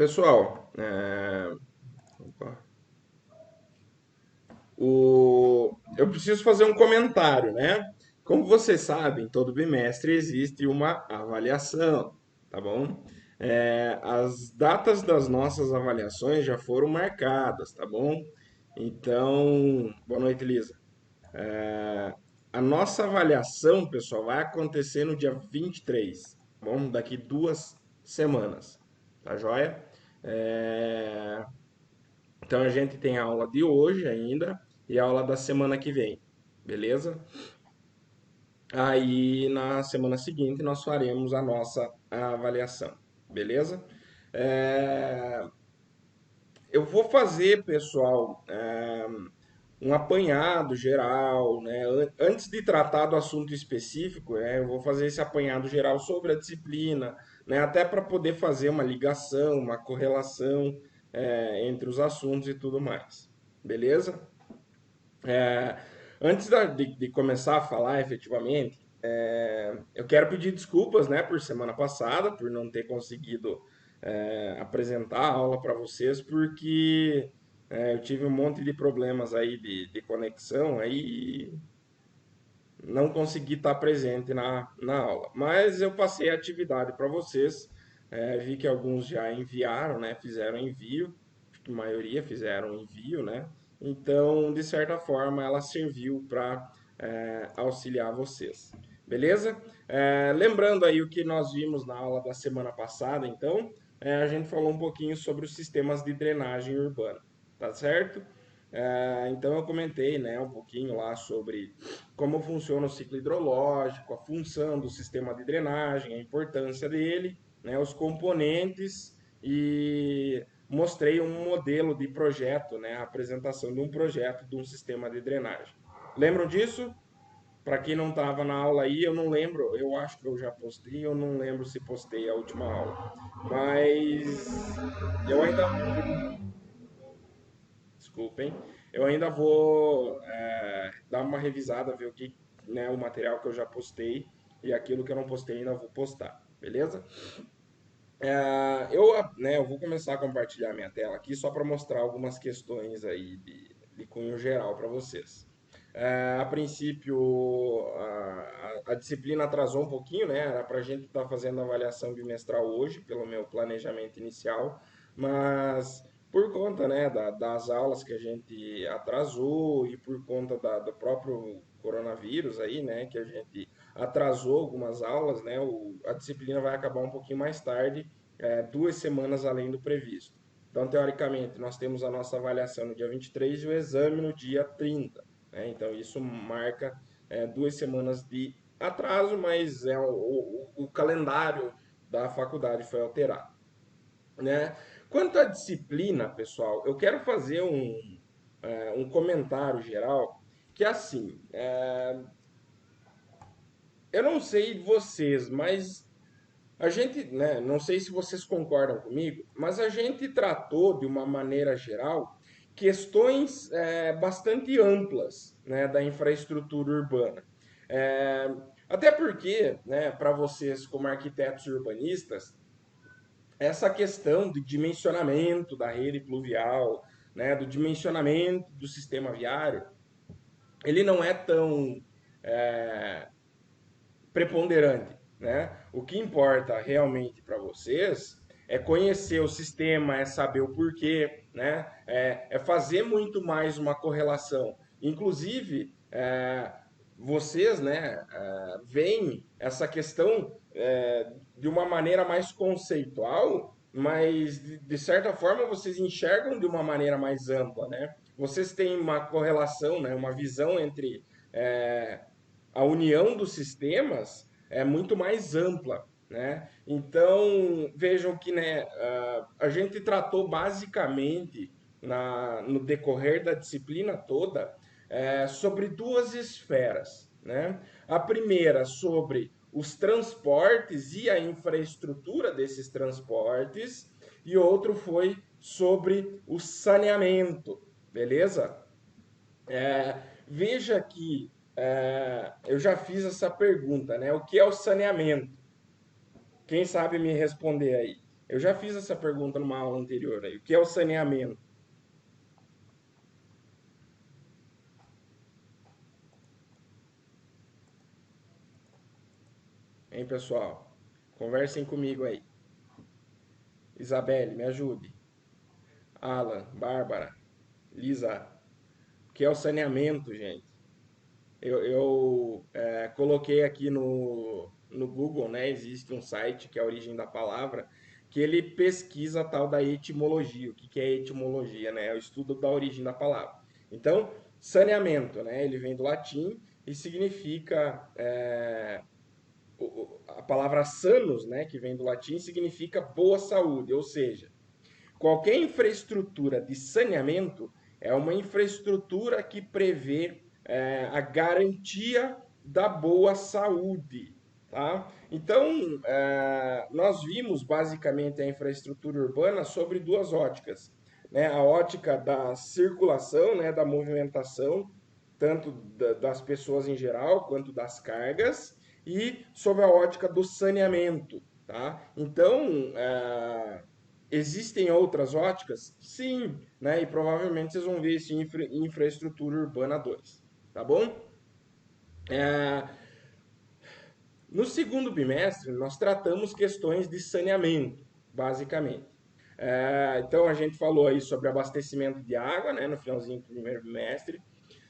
Pessoal, opa. Eu preciso fazer um comentário, né? Como vocês sabem, todo bimestre existe uma avaliação, tá bom? As datas das nossas avaliações já foram marcadas, tá bom? Então, boa noite, Lisa. A nossa avaliação, pessoal, vai acontecer no dia 23, tá bom? Daqui 2 semanas, tá joia? É, Então a gente tem a aula de hoje ainda e a aula da semana que vem, beleza? Aí na semana seguinte nós faremos a nossa avaliação, beleza? É, Eu vou fazer, pessoal, um apanhado geral, né? Antes de tratar do assunto específico, eu vou fazer esse apanhado geral sobre a disciplina, né? Até para poder fazer uma ligação, uma correlação, entre os assuntos e tudo mais, beleza? É, Antes de começar a falar efetivamente, eu quero pedir desculpas, né, por semana passada, por não ter conseguido apresentar a aula para vocês, porque eu tive um monte de problemas aí de conexão aí e não consegui estar presente na aula. Mas eu passei a atividade para vocês, vi que alguns já enviaram, né, fizeram envio, acho que a maioria fizeram envio, né? Então, de certa forma, ela serviu para auxiliar vocês. Beleza? Lembrando aí o que nós vimos na aula da semana passada, então, a gente falou um pouquinho sobre os sistemas de drenagem urbana, tá certo? Então eu comentei, né, um pouquinho lá sobre como funciona o ciclo hidrológico, a função do sistema de drenagem, a importância dele, né, os componentes e mostrei um modelo de projeto, né, a apresentação de um projeto de um sistema de drenagem. Lembram disso? Para quem não estava na aula aí, eu não lembro, eu acho que eu já postei, eu não lembro se postei a última aula. Mas eu ainda, desculpem, eu ainda vou dar uma revisada, ver o que, né, o material que eu já postei e aquilo que eu não postei ainda vou postar, beleza? Eu vou começar a compartilhar minha tela aqui só para mostrar algumas questões aí de cunho geral para vocês. A princípio, a disciplina atrasou um pouquinho, né? Era para a gente estar fazendo a avaliação bimestral hoje, pelo meu planejamento inicial, mas por conta, né, das aulas que a gente atrasou e por conta do próprio coronavírus aí, né, que a gente atrasou algumas aulas, né, a disciplina vai acabar um pouquinho mais tarde, 2 semanas além do previsto. Então, teoricamente, nós temos a nossa avaliação no dia 23 e o exame no dia 30, né? Então, isso marca 2 semanas de atraso, mas o calendário da faculdade foi alterado, né? Quanto à disciplina, pessoal, eu quero fazer um comentário geral que, assim, eu não sei vocês, mas a gente, né, não sei se vocês concordam comigo, mas a gente tratou de uma maneira geral questões bastante amplas, né, da infraestrutura urbana. É, Até porque, né, para vocês como arquitetos urbanistas, essa questão do dimensionamento da rede pluvial, né, do dimensionamento do sistema viário, ele não é tão preponderante, né? O que importa realmente para vocês é conhecer o sistema, é saber o porquê, né? É fazer muito mais uma correlação. Inclusive, vocês, né, veem essa questão de uma maneira mais conceitual, mas de certa forma vocês enxergam de uma maneira mais ampla, né? Vocês têm uma correlação, né, uma visão entre é, a união dos sistemas é muito mais ampla, né? Então, vejam que, né, a gente tratou basicamente no decorrer da disciplina toda sobre duas esferas, né? A primeira sobre os transportes e a infraestrutura desses transportes, e outro foi sobre o saneamento, beleza? Veja que eu já fiz essa pergunta, né? O que é o saneamento? Quem sabe me responder aí? Eu já fiz essa pergunta numa aula anterior aí. O que é o saneamento, hein, pessoal? Conversem comigo aí. Isabelle, me ajude. Alan, Bárbara, Lisa, o que é o saneamento, gente? Eu coloquei aqui no Google, né? Existe um site que é a origem da palavra, que ele pesquisa a tal da etimologia. O que que é etimologia, né? É o estudo da origem da palavra. Então, saneamento, né? Ele vem do latim e significa a palavra sanos, né? Que vem do latim, significa boa saúde, ou seja, qualquer infraestrutura de saneamento é uma infraestrutura que prevê a garantia da boa saúde. Tá? Então, nós vimos basicamente a infraestrutura urbana sobre duas óticas. Né? A ótica da circulação, né? Da movimentação, tanto das pessoas em geral quanto das cargas, e sobre a ótica do saneamento. Tá? Então, existem outras óticas? Sim, né? E provavelmente vocês vão ver isso em infraestrutura urbana 2, tá bom? É, no segundo bimestre, nós tratamos questões de saneamento, basicamente. Então, a gente falou aí sobre abastecimento de água, né, no finalzinho do primeiro bimestre.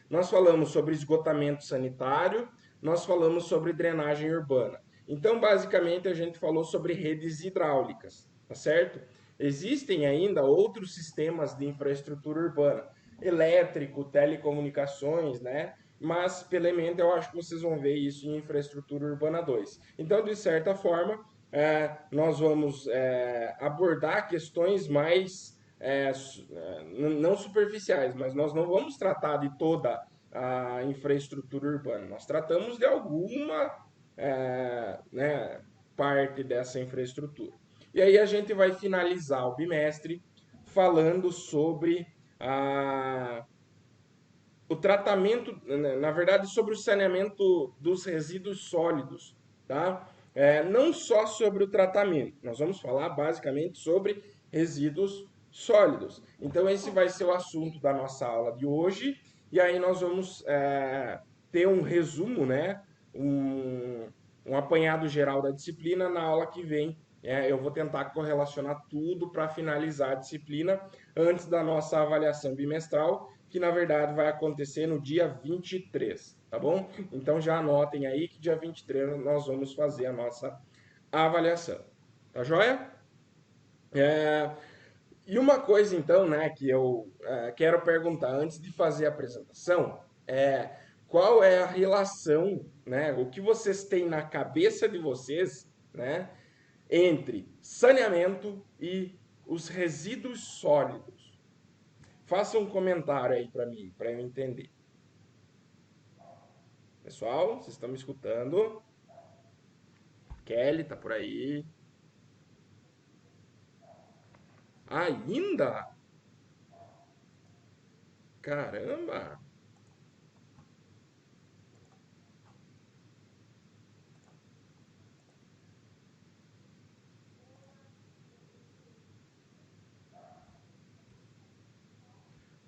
Nós falamos sobre esgotamento sanitário, nós falamos sobre drenagem urbana. Então, basicamente, a gente falou sobre redes hidráulicas, tá certo? Existem ainda outros sistemas de infraestrutura urbana, elétrico, telecomunicações, né? Mas, pelo menos, eu acho que vocês vão ver isso em infraestrutura urbana 2. Então, de certa forma, nós vamos abordar questões mais não superficiais, mas nós não vamos tratar de toda a infraestrutura urbana. Nós tratamos de alguma né, parte dessa infraestrutura. E aí a gente vai finalizar o bimestre falando sobre o tratamento, na verdade, sobre o saneamento dos resíduos sólidos, tá? Não só sobre o tratamento, nós vamos falar basicamente sobre resíduos sólidos. Então, esse vai ser o assunto da nossa aula de hoje, e aí nós vamos ter um resumo, né? Um apanhado geral da disciplina na aula que vem. Eu vou tentar correlacionar tudo para finalizar a disciplina antes da nossa avaliação bimestral, que na verdade vai acontecer no dia 23, tá bom? Então já anotem aí que dia 23 nós vamos fazer a nossa avaliação. Tá joia? É, e uma coisa então, né, que eu quero perguntar antes de fazer a apresentação é qual é a relação, né, o que vocês têm na cabeça de vocês, né, entre saneamento e os resíduos sólidos. Faça um comentário aí para mim, para eu entender. Pessoal, vocês estão me escutando? Kelly tá por aí. Ainda? Caramba!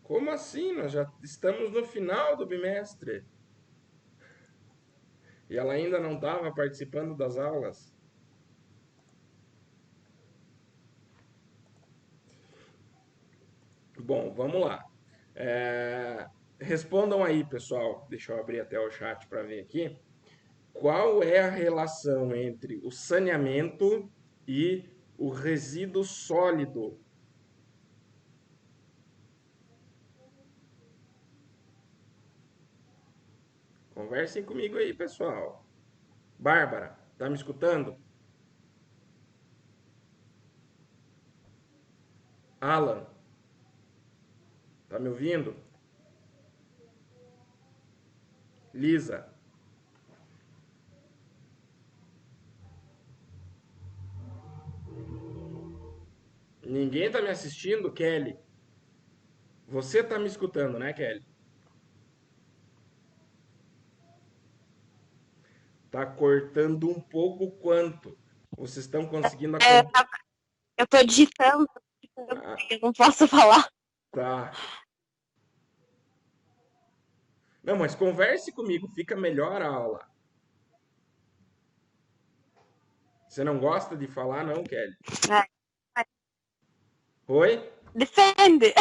Como assim? Nós já estamos no final do bimestre. E ela ainda não estava participando das aulas. Bom, vamos lá. É, Respondam aí, pessoal. Deixa eu abrir até o chat para ver aqui. Qual é a relação entre o saneamento e o resíduo sólido? Conversem comigo aí, pessoal. Bárbara, tá me escutando? Alan, tá me ouvindo? Lisa, ninguém tá me assistindo? Kelly, você tá me escutando, né, Kelly? Tá cortando um pouco quanto? Vocês estão conseguindo É, acompanhar? Eu tô digitando, Ah, eu não posso falar. tá. Não, mas converse comigo, fica melhor a aula. Você não gosta de falar, não, Kelly? É, Oi? Depende.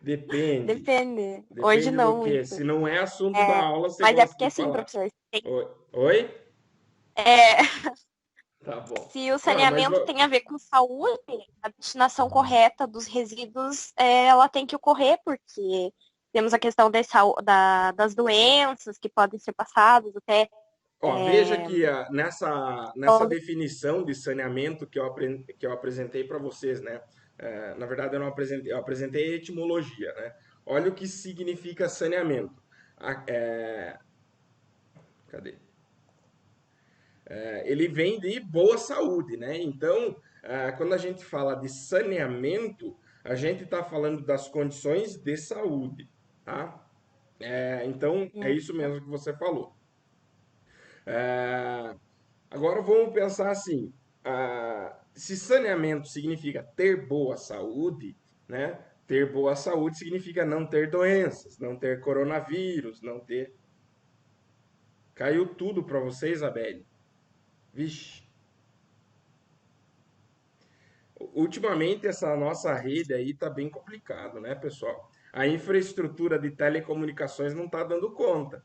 Depende. Depende. Hoje Depende do não quê? muito. Se não é assunto da É, aula, você mas é gosta porque de assim, falar. professor, Oi? Oi? é, Tá bom. se o Não, mas saneamento tem a ver com saúde, a destinação correta dos resíduos, ela tem que ocorrer, porque temos a questão das doenças que podem ser passadas até. ó, veja É, que nessa definição de saneamento que eu apresentei para vocês, né? Na verdade, eu apresentei a etimologia, né? Olha o que significa saneamento. Cadê? Ele vem de boa saúde, né? Então, quando a gente fala de saneamento, a gente está falando das condições de saúde, tá? Então, é isso mesmo que você falou. É, Agora vamos pensar assim: se saneamento significa ter boa saúde, né? Ter boa saúde significa não ter doenças, não ter coronavírus, não ter. Caiu tudo para você, Isabelle. Vixe. Ultimamente essa nossa rede aí tá bem complicado, né, pessoal? A infraestrutura de telecomunicações não tá dando conta,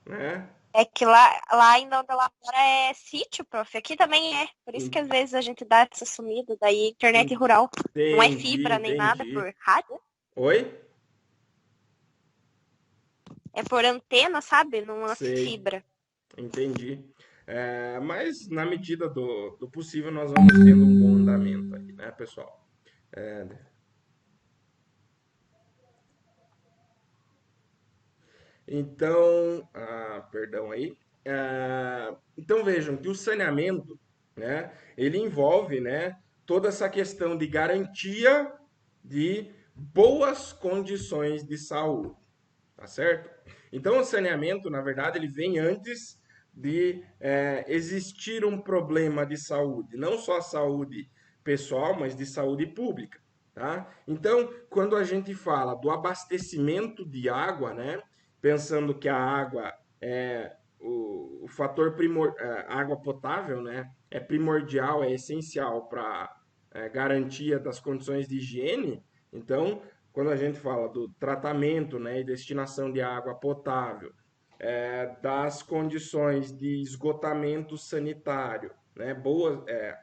né? é que lá ainda onde ela mora é sítio, prof. Aqui também é. Por isso que às vezes a gente dá essa sumida. Daí, internet rural. Não é Entendi, fibra nem nada, é entendi. por rádio. Oi? É por antena, sabe? Não é Sei, fibra. entendi. Mas na medida do possível nós vamos tendo um bom andamento aí, né, pessoal? É, Então, perdão aí. Então vejam que o saneamento, né, ele envolve, né, toda essa questão de garantia de boas condições de saúde, tá certo? Então o saneamento, na verdade, ele vem antes de existir um problema de saúde, não só a saúde pessoal, mas de saúde pública, tá? Então, quando a gente fala do abastecimento de água, né, pensando que a água é o fator água potável, né, é primordial, é essencial para garantia das condições de higiene. Então, quando a gente fala do tratamento, né, e destinação de água potável, das condições de esgotamento sanitário, né, boas,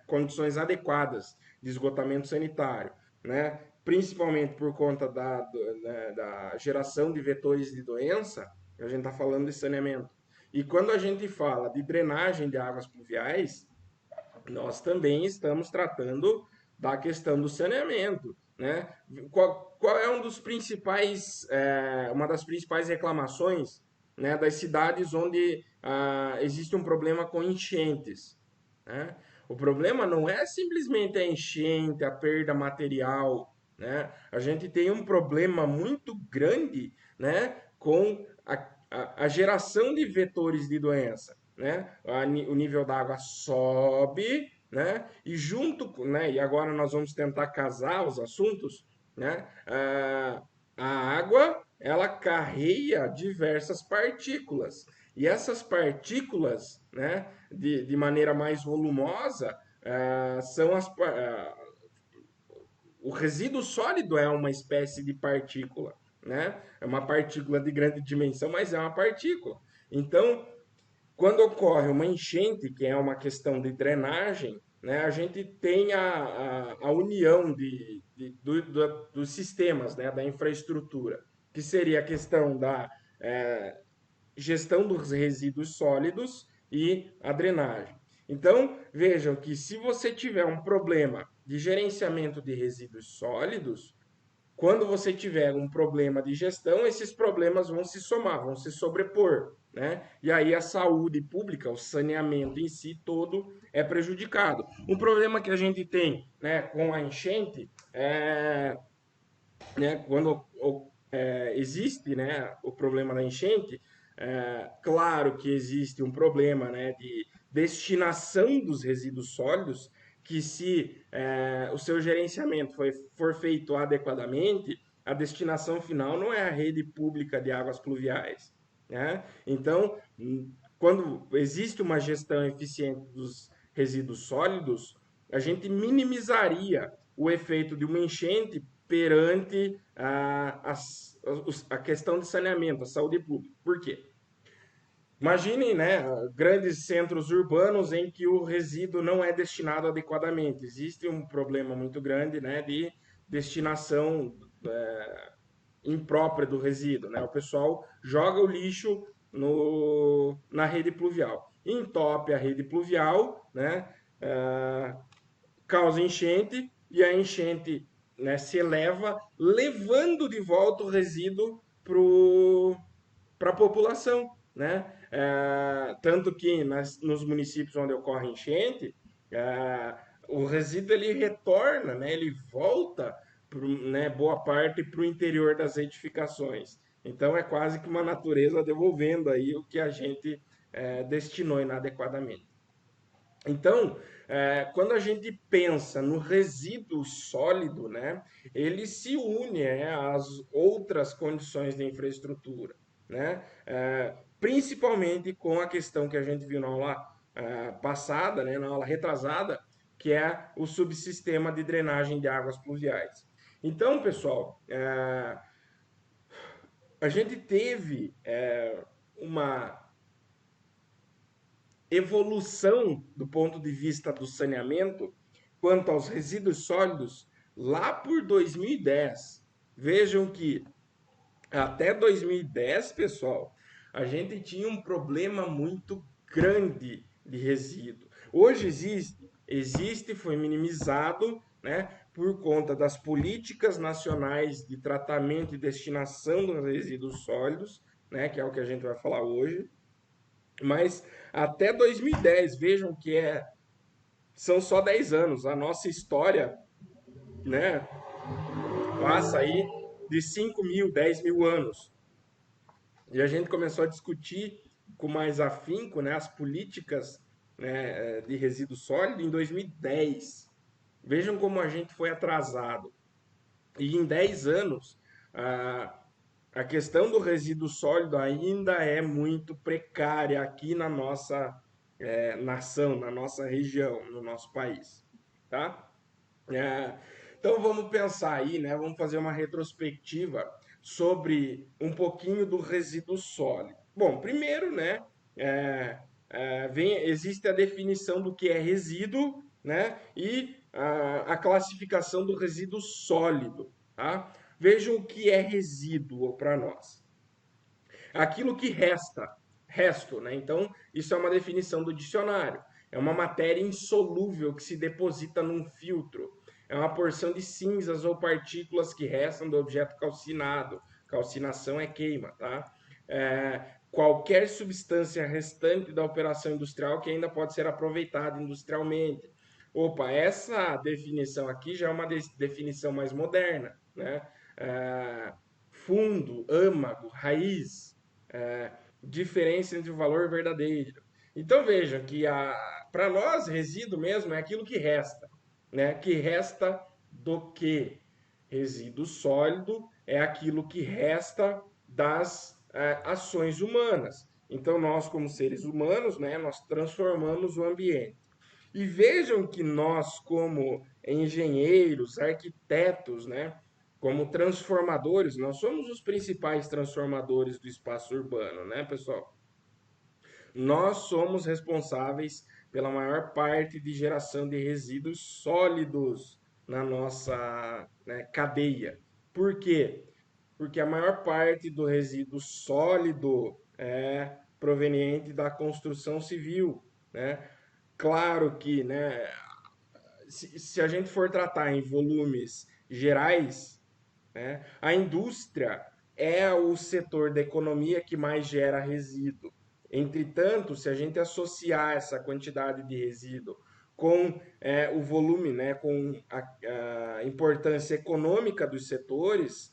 condições adequadas de esgotamento sanitário, né, principalmente por conta né, da geração de vetores de doença, a gente está falando de saneamento. E quando a gente fala de drenagem de águas pluviais, nós também estamos tratando da questão do saneamento, né? Qual é uma das principais reclamações, né, das cidades onde existe um problema com enchentes, né? O problema não é simplesmente a enchente, a perda material, né? A gente tem um problema muito grande, né, com a geração de vetores de doença, né? O nível da água sobe, né? E junto, né? E agora nós vamos tentar casar os assuntos, né? A água ela carrega diversas partículas e essas partículas, né? De maneira mais volumosa, são o resíduo sólido é uma espécie de partícula, né? É uma partícula de grande dimensão, mas é uma partícula. Então, quando ocorre uma enchente, que é uma questão de drenagem, né, a gente tem a união dos sistemas, né, da infraestrutura, que seria a questão da gestão dos resíduos sólidos e a drenagem. Então, vejam que se você tiver um problema de gerenciamento de resíduos sólidos, quando você tiver um problema de gestão, esses problemas vão se somar, vão se sobrepor, né? E aí a saúde pública, o saneamento em si todo é prejudicado. Um problema que a gente tem, né, com a enchente né, quando existe, né, o problema da enchente, claro que existe um problema, né, de destinação dos resíduos sólidos, que se o seu gerenciamento for feito adequadamente, a destinação final não é a rede pública de águas pluviais, né? Então, quando existe uma gestão eficiente dos resíduos sólidos, a gente minimizaria o efeito de uma enchente perante a questão de saneamento, a saúde pública. Por quê? Imaginem, né, grandes centros urbanos em que o resíduo não é destinado adequadamente. Existe um problema muito grande, né, de destinação imprópria do resíduo, né? O pessoal joga o lixo na rede pluvial, entope a rede pluvial, né? Causa enchente e a enchente, né, se eleva, levando de volta o resíduo para a população, né? Tanto que nos municípios onde ocorre enchente, o resíduo ele retorna, né? Ele volta, né, boa parte para o interior das edificações. Então é quase que uma natureza devolvendo aí o que a gente destinou inadequadamente. Então, quando a gente pensa no resíduo sólido, né, ele se une às outras condições de infraestrutura, né, principalmente com a questão que a gente viu na aula passada, né, na aula retrasada, que é o subsistema de drenagem de águas pluviais. Então, pessoal, a gente teve uma evolução do ponto de vista do saneamento quanto aos resíduos sólidos lá por 2010. Vejam que até 2010, pessoal, a gente tinha um problema muito grande de resíduo. Hoje existe, foi minimizado, né, por conta das políticas nacionais de tratamento e destinação dos resíduos sólidos, né, que é o que a gente vai falar hoje. Mas até 2010, vejam que são só 10 anos. A nossa história, né, passa aí de 5 mil, 10 mil anos. E a gente começou a discutir com mais afinco, né, as políticas, né, de resíduo sólido em 2010. Vejam como a gente foi atrasado. E em 10 anos, a questão do resíduo sólido ainda é muito precária aqui na nossa nação, na nossa região, no nosso país, tá? Então vamos pensar aí, né? Vamos fazer uma retrospectiva sobre um pouquinho do resíduo sólido. Bom, primeiro, né? Existe a definição do que é resíduo, né? E a classificação do resíduo sólido, tá? Vejam o que é resíduo para nós. Aquilo que resta, resto, né? Então, isso é uma definição do dicionário. É uma matéria insolúvel que se deposita num filtro. É uma porção de cinzas ou partículas que restam do objeto calcinado. Calcinação é queima, tá? Qualquer substância restante da operação industrial que ainda pode ser aproveitada industrialmente. Opa, essa definição aqui já é uma definição mais moderna, né? Fundo, âmago, raiz, diferença entre o valor verdadeiro. Então vejam que para nós resíduo mesmo é aquilo que resta, né? Que resta do que? Resíduo sólido é aquilo que resta das ações humanas. Então nós como seres humanos, né, nós transformamos o ambiente. E vejam que nós, como engenheiros, arquitetos, né, como transformadores, nós somos os principais transformadores do espaço urbano, né, pessoal? Nós somos responsáveis pela maior parte de geração de resíduos sólidos na nossa, né, cadeia. Por quê? Porque a maior parte do resíduo sólido é proveniente da construção civil, né? Claro que, né, se a gente for tratar em volumes gerais, né, a indústria é o setor da economia que mais gera resíduo. Entretanto, se a gente associar essa quantidade de resíduo com o volume, né, com a importância econômica dos setores,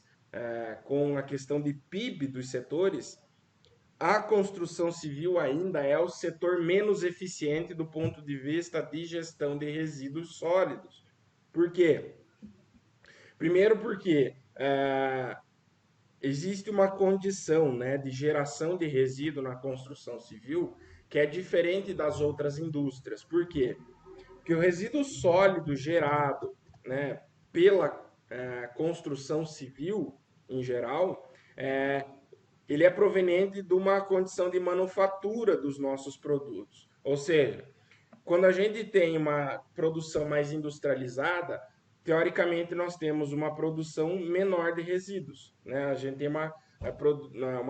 com a questão de PIB dos setores, a construção civil ainda é o setor menos eficiente do ponto de vista de gestão de resíduos sólidos. Por quê? Primeiro porque existe uma condição, né, de geração de resíduo na construção civil que é diferente das outras indústrias. Por quê? Porque o resíduo sólido gerado, né, pela construção civil em geral, ele é proveniente de uma condição de manufatura dos nossos produtos. Ou seja, quando a gente tem uma produção mais industrializada, teoricamente nós temos uma produção menor de resíduos, né? A gente tem uma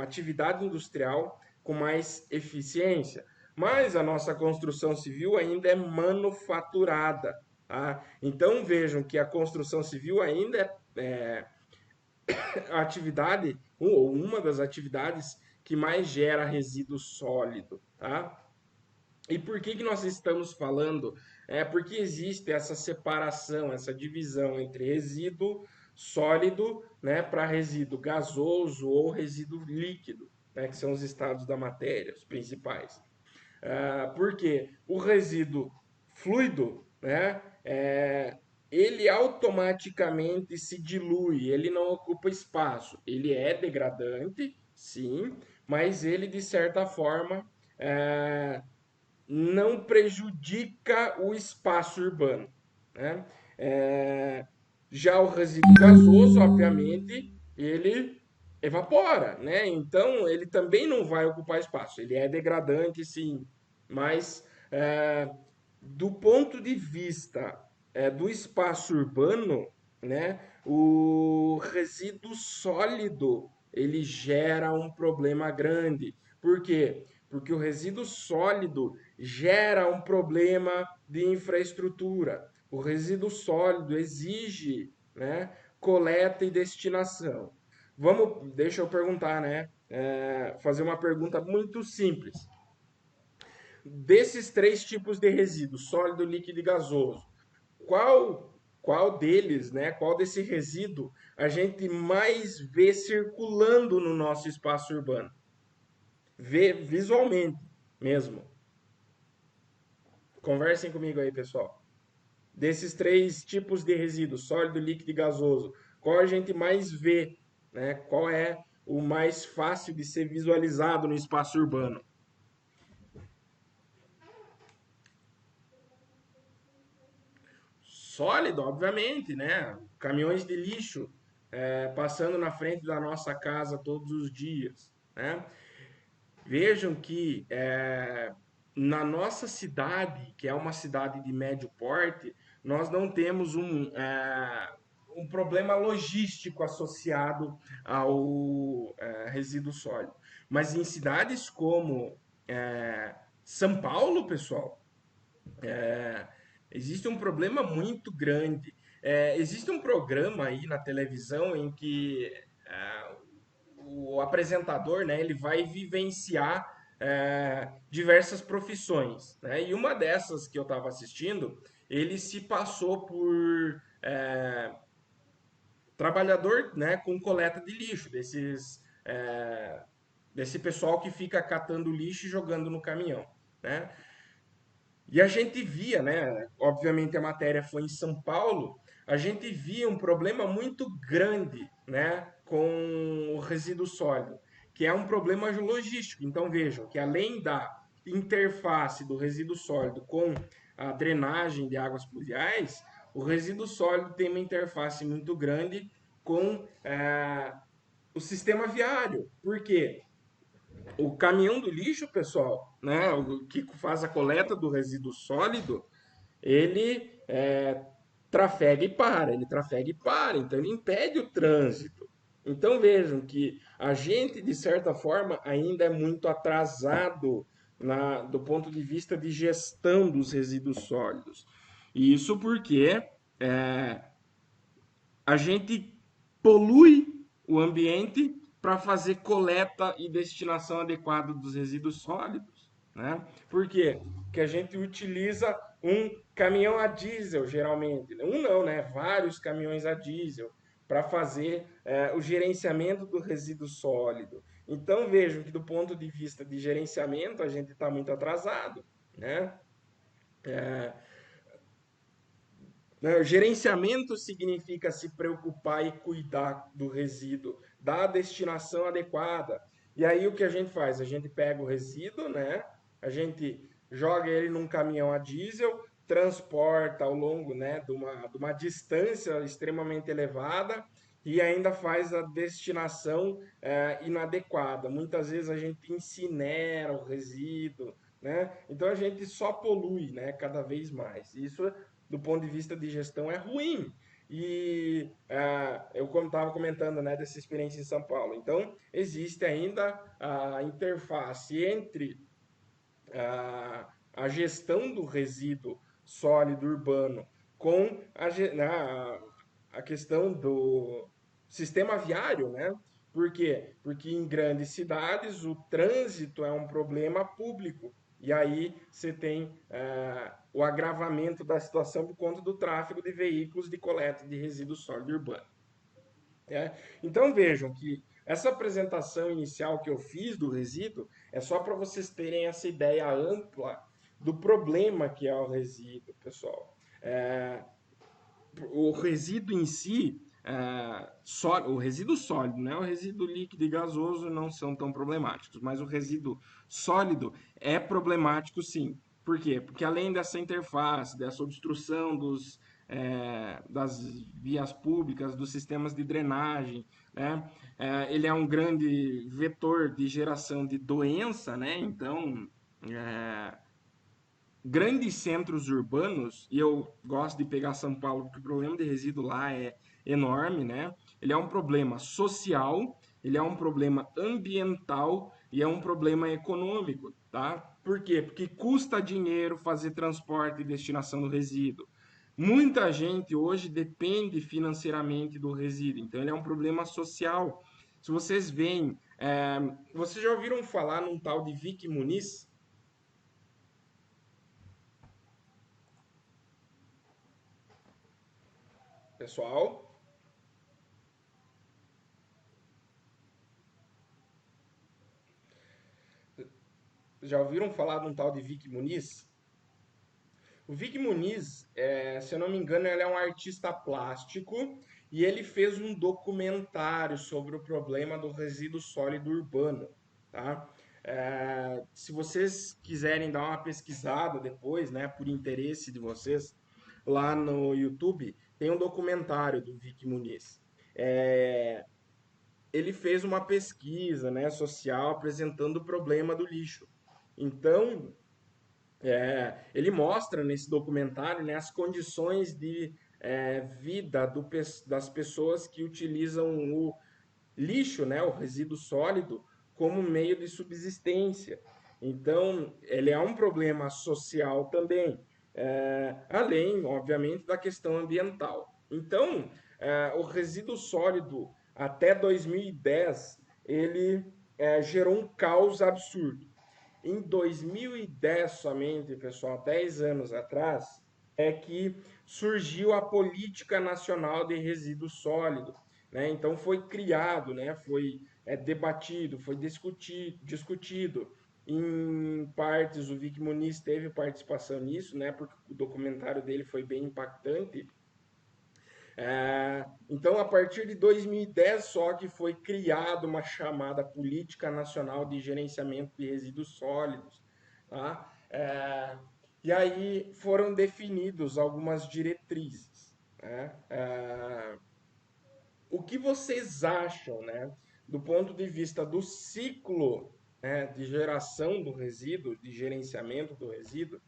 atividade industrial com mais eficiência, mas a nossa construção civil ainda é manufaturada, tá? Então vejam que a construção civil ainda é a atividade, ou uma das atividades que mais gera resíduo sólido, tá? E por que que nós estamos falando? É porque existe essa separação, essa divisão entre resíduo sólido, né, para resíduo gasoso ou resíduo líquido, né, que são os estados da matéria, os principais. Porque o resíduo fluido, né, ele automaticamente se dilui, ele não ocupa espaço. Ele é degradante, sim, mas ele, de certa forma, é, não prejudica o espaço urbano, né? É, já o resíduo gasoso, obviamente, ele evapora, né? Então ele também não vai ocupar espaço. Ele é degradante, sim, mas do ponto de vista do espaço urbano, né? O resíduo sólido ele gera um problema grande. Por quê? Porque o resíduo sólido gera um problema de infraestrutura. O resíduo sólido exige, né, coleta e destinação. Deixa eu perguntar, né? Fazer uma pergunta muito simples. Desses três tipos de resíduo, sólido, líquido e gasoso, qual deles, né? Qual desse resíduo a gente mais vê circulando no nosso espaço urbano? Vê visualmente mesmo. Conversem comigo aí, pessoal. Desses três tipos de resíduos, sólido, líquido e gasoso, qual a gente mais vê, né? Qual é o mais fácil de ser visualizado no espaço urbano? Sólido, obviamente, né? Caminhões de lixo passando na frente da nossa casa todos os dias, né? Vejam que na nossa cidade, que é uma cidade de médio porte, nós não temos um problema logístico associado ao resíduo sólido. Mas em cidades como São Paulo, pessoal, existe um problema muito grande. Existe um programa aí na televisão em que o apresentador, né, ele vai vivenciar diversas profissões, né? E uma dessas que eu estava assistindo, ele se passou por trabalhador, né, com coleta de lixo, desse pessoal que fica catando lixo e jogando no caminhão, né? E a gente via, né? Obviamente a matéria foi em São Paulo, a gente via um problema muito grande, né, com o resíduo sólido, que é um problema logístico. Então vejam que além da interface do resíduo sólido com a drenagem de águas pluviais, o resíduo sólido tem uma interface muito grande com o sistema viário. Por quê? O caminhão do lixo, pessoal, né, o que faz a coleta do resíduo sólido, ele trafega e para, ele trafega e para, então ele impede o trânsito. Então vejam que a gente, de certa forma, ainda é muito atrasado do ponto de vista de gestão dos resíduos sólidos. E isso porque a gente polui o ambiente para fazer coleta e destinação adequada dos resíduos sólidos, né? Por quê? Porque a gente utiliza um caminhão a diesel, geralmente. Um não, né? Vários caminhões a diesel para fazer o gerenciamento do resíduo sólido. Então vejam que do ponto de vista de gerenciamento a gente está muito atrasado, né? O gerenciamento significa se preocupar e cuidar do resíduo, da destinação adequada. E aí o que a gente faz? A gente pega o resíduo, né? A gente joga ele num caminhão a diesel, transporta ao longo, né, de uma distância extremamente elevada e ainda faz a destinação inadequada. Muitas vezes a gente incinera o resíduo, né? Então a gente só polui, né, cada vez mais. Isso do ponto de vista de gestão é ruim. E eu estava comentando, né, dessa experiência em São Paulo. Então, existe ainda a interface entre a gestão do resíduo sólido urbano com a questão do sistema viário, né? Por quê? Porque em grandes cidades o trânsito é um problema público. E aí você tem o agravamento da situação por conta do tráfego de veículos de coleta de resíduo sólido urbano. Né? Então vejam que essa apresentação inicial que eu fiz do resíduo é só para vocês terem essa ideia ampla do problema que é o resíduo, pessoal. O resíduo em si, o resíduo sólido, né? O resíduo líquido e gasoso não são tão problemáticos, mas o resíduo sólido é problemático sim. Por quê? Porque além dessa interface, dessa obstrução das vias públicas, dos sistemas de drenagem, né? Ele é um grande vetor de geração de doença, né? Então, é, grandes centros urbanos, e eu gosto de pegar São Paulo porque o problema de resíduo lá é enorme, né? Ele é um problema social, ele é um problema ambiental e é um problema econômico, tá? Por quê? Porque custa dinheiro fazer transporte e destinação do resíduo. Muita gente hoje depende financeiramente do resíduo, então ele é um problema social. Se vocês veem, vocês já ouviram falar num tal de Vic Muniz, pessoal? Já ouviram falar de um tal de Vic Muniz? O Vic Muniz, se eu não me engano, ele é um artista plástico e ele fez um documentário sobre o problema do resíduo sólido urbano, tá? Se vocês quiserem dar uma pesquisada depois, né, por interesse de vocês, lá no YouTube, tem um documentário do Vic Muniz. Ele fez uma pesquisa, né, social apresentando o problema do lixo. Então, ele mostra nesse documentário, né, as condições de vida das pessoas que utilizam o lixo, né, o resíduo sólido, como meio de subsistência. Então, ele é um problema social também, além, obviamente, da questão ambiental. Então, o resíduo sólido, até 2010, ele gerou um caos absurdo. Em 2010 somente, pessoal, 10 anos atrás, é que surgiu a Política Nacional de Resíduos Sólidos, né? Então foi criado, né? Foi debatido, foi discutido. Em partes, o Vic Muniz teve participação nisso, né? Porque o documentário dele foi bem impactante. Então, a partir de 2010 só que foi criada uma chamada Política Nacional de Gerenciamento de Resíduos Sólidos, tá? E aí foram definidos algumas diretrizes, né? O que vocês acham, né, do ponto de vista do ciclo, né, de geração do resíduo, de gerenciamento do resíduo,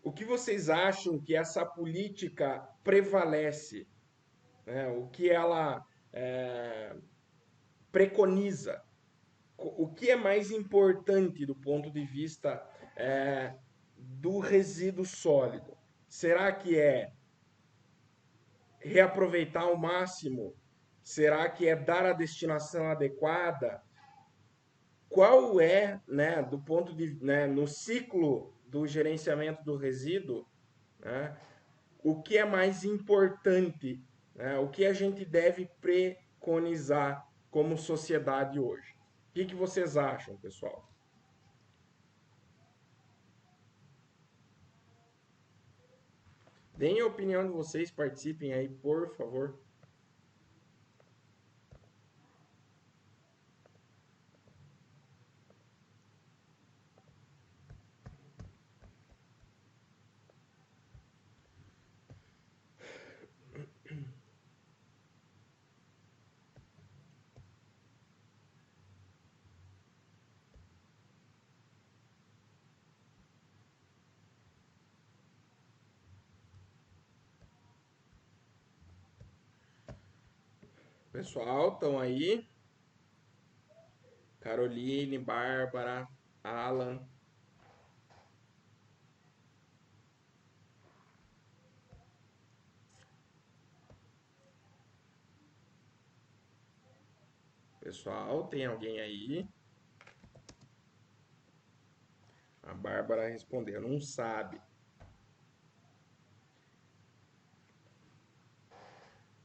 o que vocês acham que essa política prevalece, né? O que ela preconiza, o que é mais importante do ponto de vista do resíduo sólido? Será que é reaproveitar ao máximo? Será que é dar a destinação adequada? Qual é, né, do ponto de, né, no ciclo do gerenciamento do resíduo, né, o que é mais importante né? O que a gente deve preconizar como sociedade hoje? O que vocês acham, pessoal? Deem a opinião de vocês, participem aí, por favor. Pessoal, estão aí? Caroline, Bárbara, Alan. Pessoal, tem alguém aí? A Bárbara respondeu, não sabe.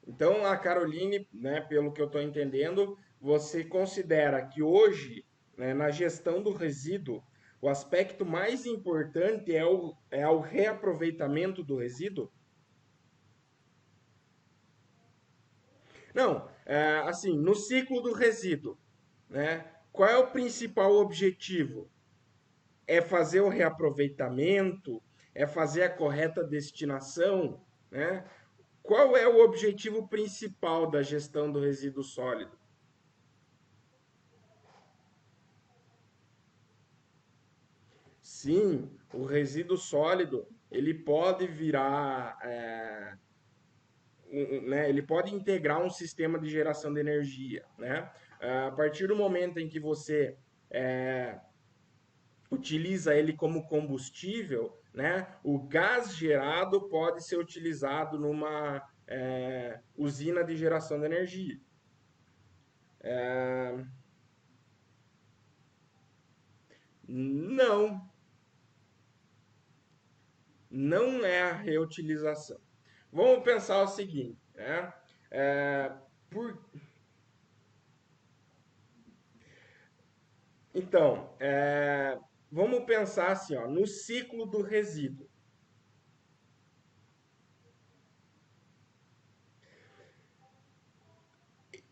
Então, a Caroline, né, pelo que eu estou entendendo, você considera que hoje, né, na gestão do resíduo, o aspecto mais importante é o reaproveitamento do resíduo? Não, assim, no ciclo do resíduo, né, qual é o principal objetivo? É fazer o reaproveitamento? É fazer a correta destinação? Né? Qual é o objetivo principal da gestão do resíduo sólido? Sim, o resíduo sólido ele pode virar, né, ele pode integrar um sistema de geração de energia, né? A partir do momento em que você é, utiliza ele como combustível, né? O gás gerado pode ser utilizado numa usina de geração de energia. Não, não é a reutilização. Vamos pensar o seguinte, né? É, por... Então, vamos pensar assim, ó, no ciclo do resíduo.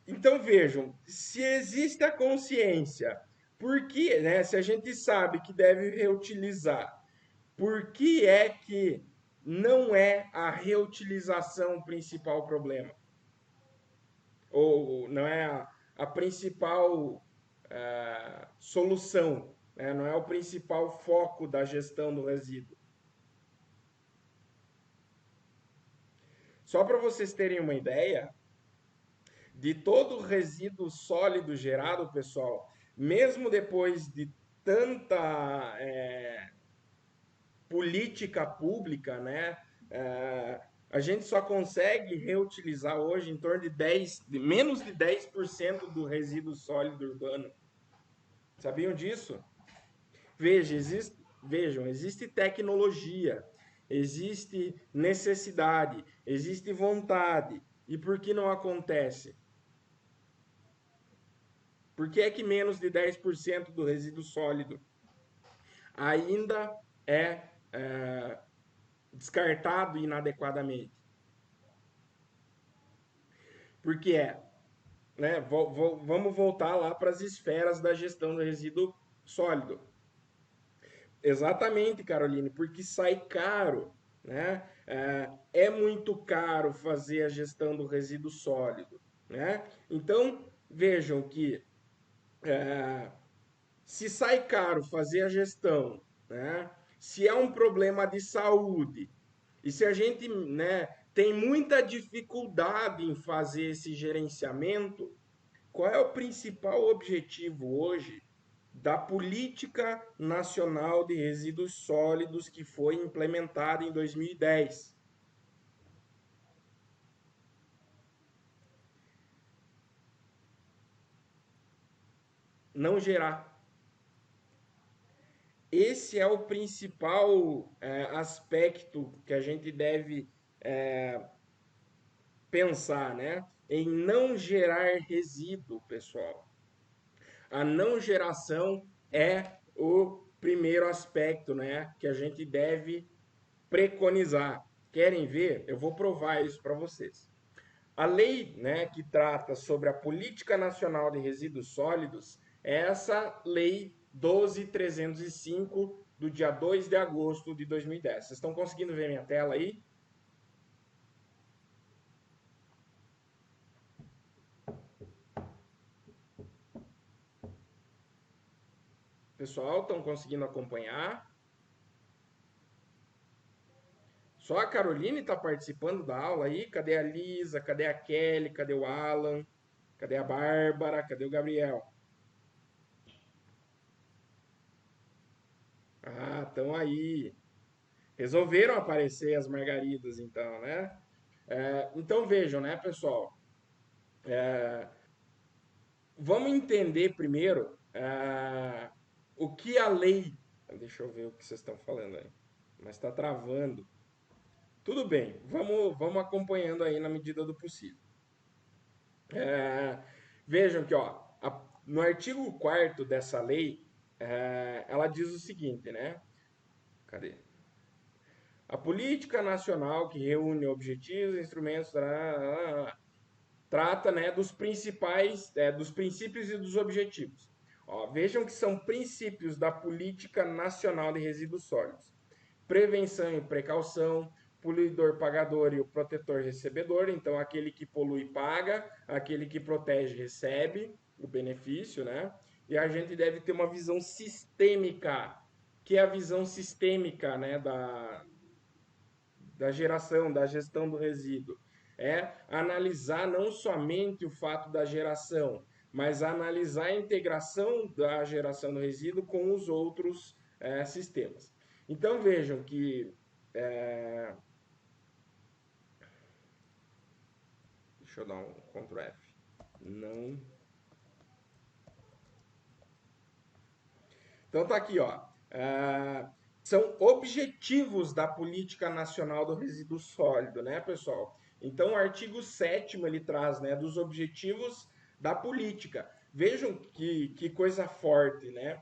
Então vejam, se existe a consciência, por que, né? Se a gente sabe que deve reutilizar, por que é que não é a reutilização o principal problema? Ou não é a principal solução, né? Não é o principal foco da gestão do resíduo. Só para vocês terem uma ideia, de todo o resíduo sólido gerado, pessoal, mesmo depois de tanta política pública, né? A gente só consegue reutilizar hoje em torno de 10, de menos de 10% do resíduo sólido urbano. Sabiam disso? Vejam, existe tecnologia, existe necessidade, existe vontade. E por que não acontece? Por que é que menos de 10% do resíduo sólido ainda é descartado inadequadamente? Porque né, vamos voltar lá para as esferas da gestão do resíduo sólido. Exatamente, Caroline, porque sai caro, né? É muito caro fazer a gestão do resíduo sólido, né? Então, vejam que se sai caro fazer a gestão, né? Se é um problema de saúde e se a gente, né, tem muita dificuldade em fazer esse gerenciamento, qual é o principal objetivo hoje da Política Nacional de Resíduos Sólidos que foi implementada em 2010? Não gerar. Esse é o principal aspecto que a gente deve pensar, né, em não gerar resíduo, pessoal. A não geração é o primeiro aspecto, né, que a gente deve preconizar. Querem ver? Eu vou provar isso para vocês. A lei, né, que trata sobre a Política Nacional de Resíduos Sólidos é essa lei 12.305 do dia 2 de agosto de 2010. Vocês estão conseguindo ver minha tela aí? Pessoal, estão conseguindo acompanhar? Só a Caroline está participando da aula aí? Cadê a Lisa? Cadê a Kelly? Cadê o Alan? Cadê a Bárbara? Cadê o Gabriel? Ah, estão aí. Resolveram aparecer as margaridas, então, né? Então vejam, né, pessoal? Vamos entender primeiro o que a lei. Deixa eu ver o que vocês estão falando aí. Mas está travando. Tudo bem, vamos acompanhando aí na medida do possível. É, Vejam que, ó, no artigo 4º dessa lei, ela diz o seguinte, né? Cadê? A política nacional que reúne objetivos, instrumentos, trata, né, dos principais, dos princípios e dos objetivos. Ó, vejam que são princípios da Política Nacional de Resíduos Sólidos. Prevenção e precaução, poluidor pagador e o protetor recebedor. Então, aquele que polui paga, aquele que protege recebe o benefício, né? E a gente deve ter uma visão sistêmica, que é a visão sistêmica, né, da geração, da gestão do resíduo. É analisar não somente o fato da geração, mas analisar a integração da geração do resíduo com os outros sistemas. Então vejam que. É, Deixa eu dar um Ctrl F. Não. Então tá aqui, ó. São objetivos da Política Nacional do Resíduo Sólido, né, pessoal? Então o artigo 7º ele traz, né, dos objetivos da política. Vejam que coisa forte, né?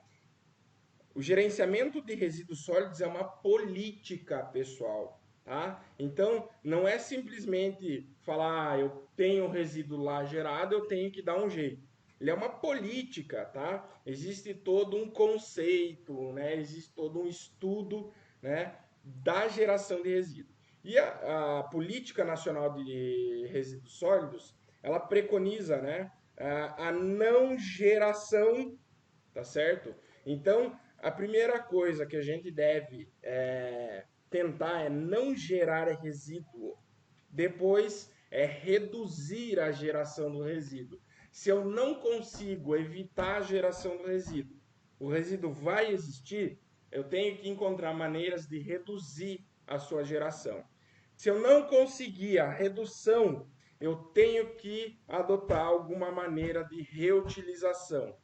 O gerenciamento de resíduos sólidos é uma política, pessoal, tá? Então, não é simplesmente falar, eu tenho resíduo lá gerado, eu tenho que dar um jeito. Ele é uma política, tá? Existe todo um conceito, né? Existe todo um estudo, né, da geração de resíduos. E a Política Nacional de Resíduos Sólidos, ela preconiza, né, a não geração, tá certo? Então, a primeira coisa que a gente deve tentar é não gerar resíduo. Depois é reduzir a geração do resíduo. Se eu não consigo evitar a geração do resíduo, o resíduo vai existir, eu tenho que encontrar maneiras de reduzir a sua geração. Se eu não conseguir a redução, eu tenho que adotar alguma maneira de reutilização.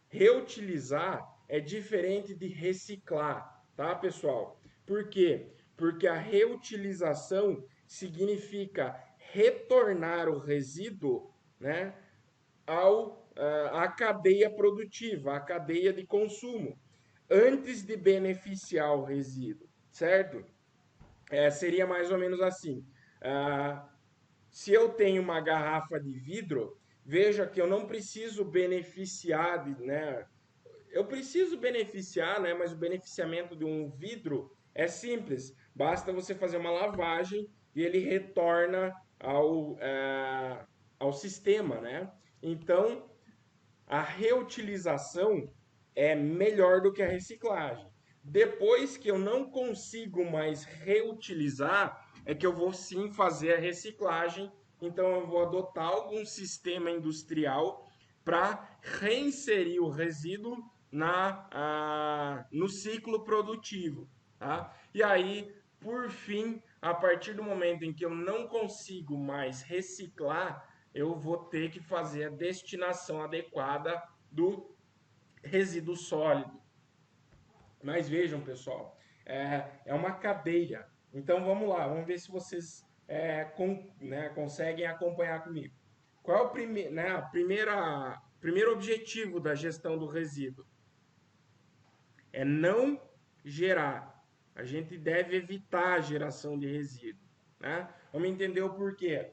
Reutilizar é diferente de reciclar, tá, pessoal? Por quê? Porque a reutilização significa retornar o resíduo, né, à cadeia produtiva, à cadeia de consumo, antes de beneficiar o resíduo, certo? Seria mais ou menos assim. Ah, Se eu tenho uma garrafa de vidro, veja que eu não preciso beneficiar né? Eu preciso beneficiar, né? Mas o beneficiamento de um vidro é simples. Basta você fazer uma lavagem e ele retorna ao sistema, né? Então, a reutilização é melhor do que a reciclagem. Depois que eu não consigo mais reutilizar, é que eu vou sim fazer a reciclagem. Então eu vou adotar algum sistema industrial para reinserir o resíduo no ciclo produtivo. Tá? E aí, por fim, a partir do momento em que eu não consigo mais reciclar, eu vou ter que fazer a destinação adequada do resíduo sólido. Mas vejam, pessoal, é uma cadeia. Então vamos lá, vamos ver se vocês né, conseguem acompanhar comigo. Qual é o né, primeiro objetivo da gestão do resíduo? É não gerar. A gente deve evitar a geração de resíduo. Né? Vamos entender o porquê.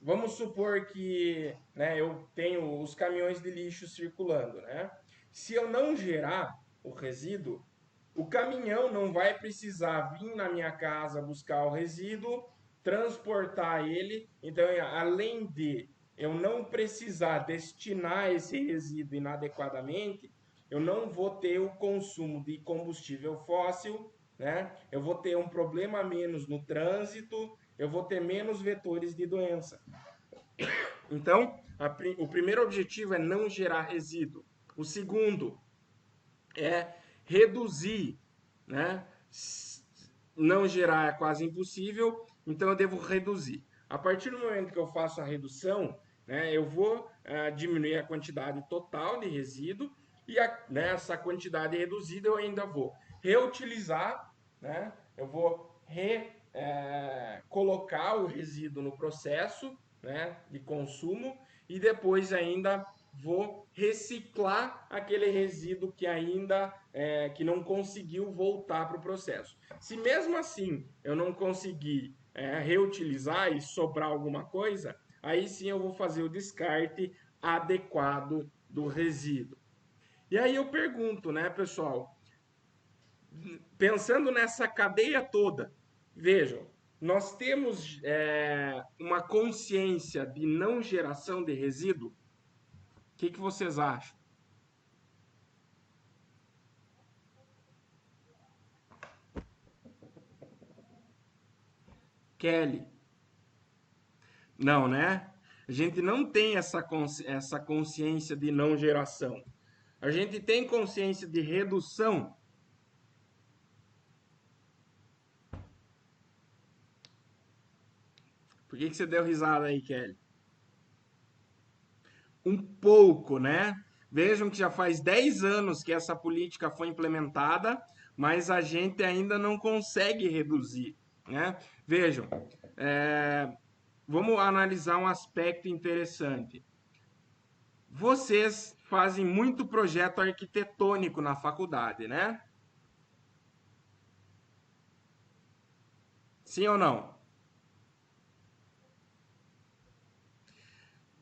Vamos supor que, né, eu tenho os caminhões de lixo circulando. Né? Se eu não gerar o resíduo, o caminhão não vai precisar vir na minha casa buscar o resíduo, transportar ele. Então, além de eu não precisar destinar esse resíduo inadequadamente, eu não vou ter o consumo de combustível fóssil, né? Eu vou ter um problema a menos no trânsito, eu vou ter menos vetores de doença. Então, o primeiro objetivo é não gerar resíduo. O segundo é reduzir, né? Não gerar é quase impossível, então eu devo reduzir. A partir do momento que eu faço a redução, né, eu vou diminuir a quantidade total de resíduo e nessa quantidade reduzida eu ainda vou reutilizar, né, eu vou colocar o resíduo no processo, né, de consumo e depois ainda vou reciclar aquele resíduo que ainda que não conseguiu voltar para o processo. Se mesmo assim eu não conseguir reutilizar e sobrar alguma coisa, aí sim eu vou fazer o descarte adequado do resíduo. E aí eu pergunto, né, pessoal, pensando nessa cadeia toda, vejam, nós temos uma consciência de não geração de resíduo. O que vocês acham? Kelly? Não, né? A gente não tem essa consciência de não geração. A gente tem consciência de redução. Por que você deu risada aí, Kelly? Um pouco, né? Vejam que já faz 10 anos que essa política foi implementada, mas a gente ainda não consegue reduzir, né? Vejam, vamos analisar um aspecto interessante. Vocês fazem muito projeto arquitetônico na faculdade, né? Sim ou não?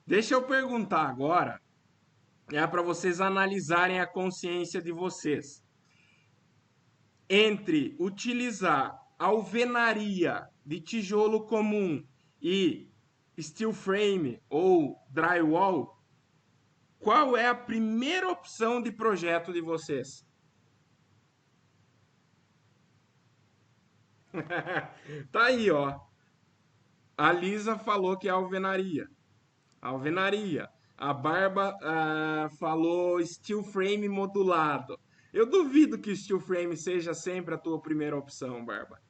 Deixa eu perguntar agora, para vocês analisarem a consciência de vocês. Entre utilizar alvenaria de tijolo comum e steel frame ou drywall, qual é a primeira opção de projeto de vocês? Tá aí, ó. A Lisa falou que é alvenaria. Alvenaria. A Barba falou steel frame modulado. Eu duvido que steel frame seja sempre a tua primeira opção, Barba.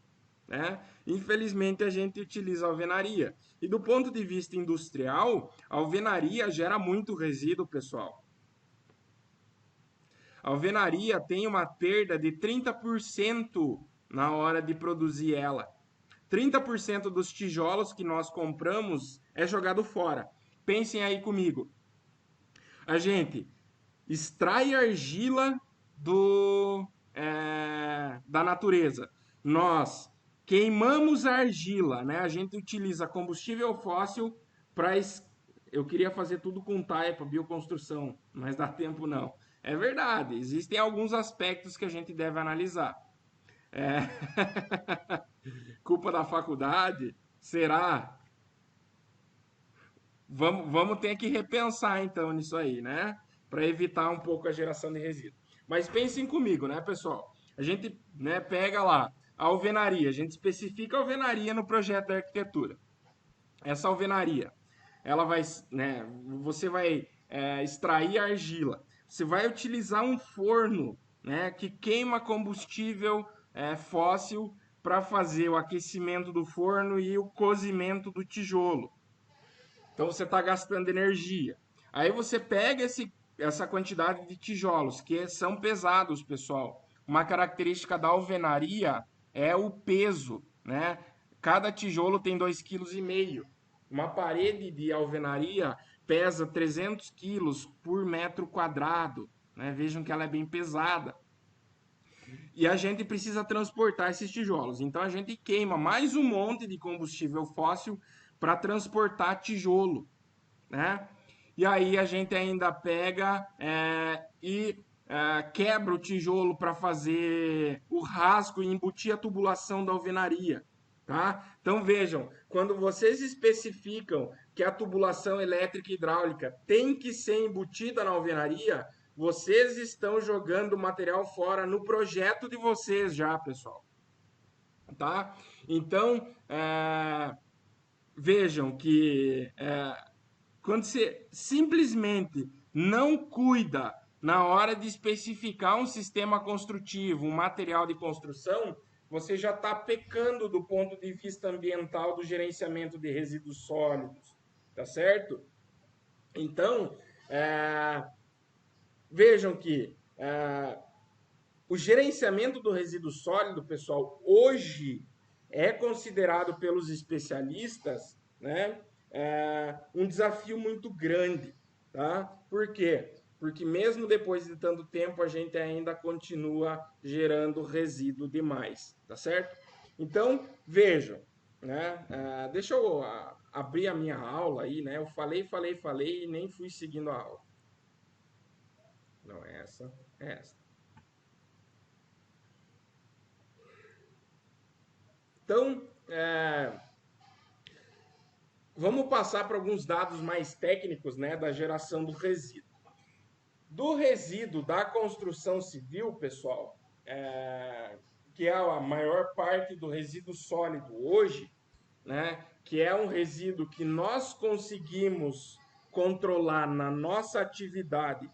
Né? Infelizmente a gente utiliza alvenaria. E do ponto de vista industrial, a alvenaria gera muito resíduo, pessoal. A alvenaria tem uma perda de 30% na hora de produzir ela. 30% dos tijolos que nós compramos é jogado fora. Pensem aí comigo. A gente extrai argila da natureza. Nós queimamos a argila, né? A gente utiliza combustível fóssil para. Eu queria fazer tudo com taipa, bioconstrução, mas dá tempo não. É verdade, existem alguns aspectos que a gente deve analisar. É... Culpa da faculdade? Será? Vamos ter que repensar então nisso aí, né? Para evitar um pouco a geração de resíduo. Mas pensem comigo, né, pessoal? A gente, né, pega lá a alvenaria, a gente especifica a alvenaria no projeto da arquitetura. Essa alvenaria, ela vai, né, você vai extrair a argila. Você vai utilizar um forno, né, que queima combustível fóssil para fazer o aquecimento do forno e o cozimento do tijolo. Então você está gastando energia. Aí você pega essa quantidade de tijolos, que são pesados, pessoal. Uma característica da alvenaria é o peso. né? Cada tijolo tem 2,5 kg. Uma parede de alvenaria pesa 300 quilos por metro quadrado, né? Vejam que ela é bem pesada. E a gente precisa transportar esses tijolos. Então a gente queima mais um monte de combustível fóssil para transportar tijolo, né? E aí a gente ainda pega e quebra o tijolo para fazer o rasgo e embutir a tubulação da alvenaria, tá? Então vejam, quando vocês especificam que a tubulação elétrica e hidráulica tem que ser embutida na alvenaria, vocês estão jogando material fora no projeto de vocês já, pessoal, tá? Então, vejam que quando você simplesmente não cuida na hora de especificar um sistema construtivo, um material de construção, você já está pecando do ponto de vista ambiental do gerenciamento de resíduos sólidos, tá certo? Então, vejam que o gerenciamento do resíduo sólido, pessoal, hoje é considerado pelos especialistas, né, um desafio muito grande, tá? Por quê? Porque mesmo depois de tanto tempo, a gente ainda continua gerando resíduo demais, tá certo? Então, vejam, né? Deixa eu abrir a minha aula aí, né? Eu falei e nem fui seguindo a aula. Não é essa, é essa. Então, vamos passar para alguns dados mais técnicos, né, da geração do resíduo. Do resíduo da construção civil, pessoal, que é a maior parte do resíduo sólido hoje, né, que é um resíduo que nós conseguimos controlar na nossa atividade,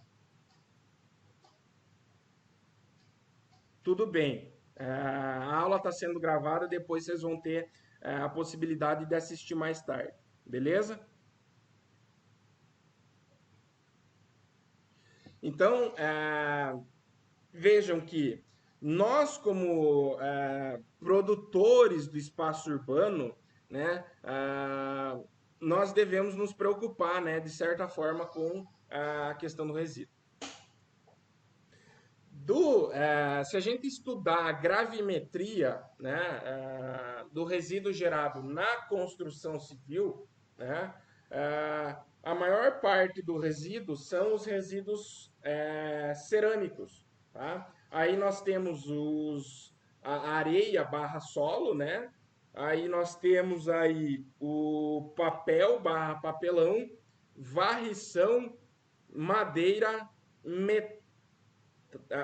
tudo bem. A aula está sendo gravada, depois vocês vão ter a possibilidade de assistir mais tarde, beleza? Então, vejam que nós, como produtores do espaço urbano, né, nós devemos nos preocupar, né, de certa forma, com a questão do resíduo. Se a gente estudar a gravimetria, né, do resíduo gerado na construção civil, né, a maior parte do resíduo são os resíduos cerâmicos. Tá? Aí nós temos a areia barra solo, né? Aí nós temos aí o papel barra papelão, varrição, madeira,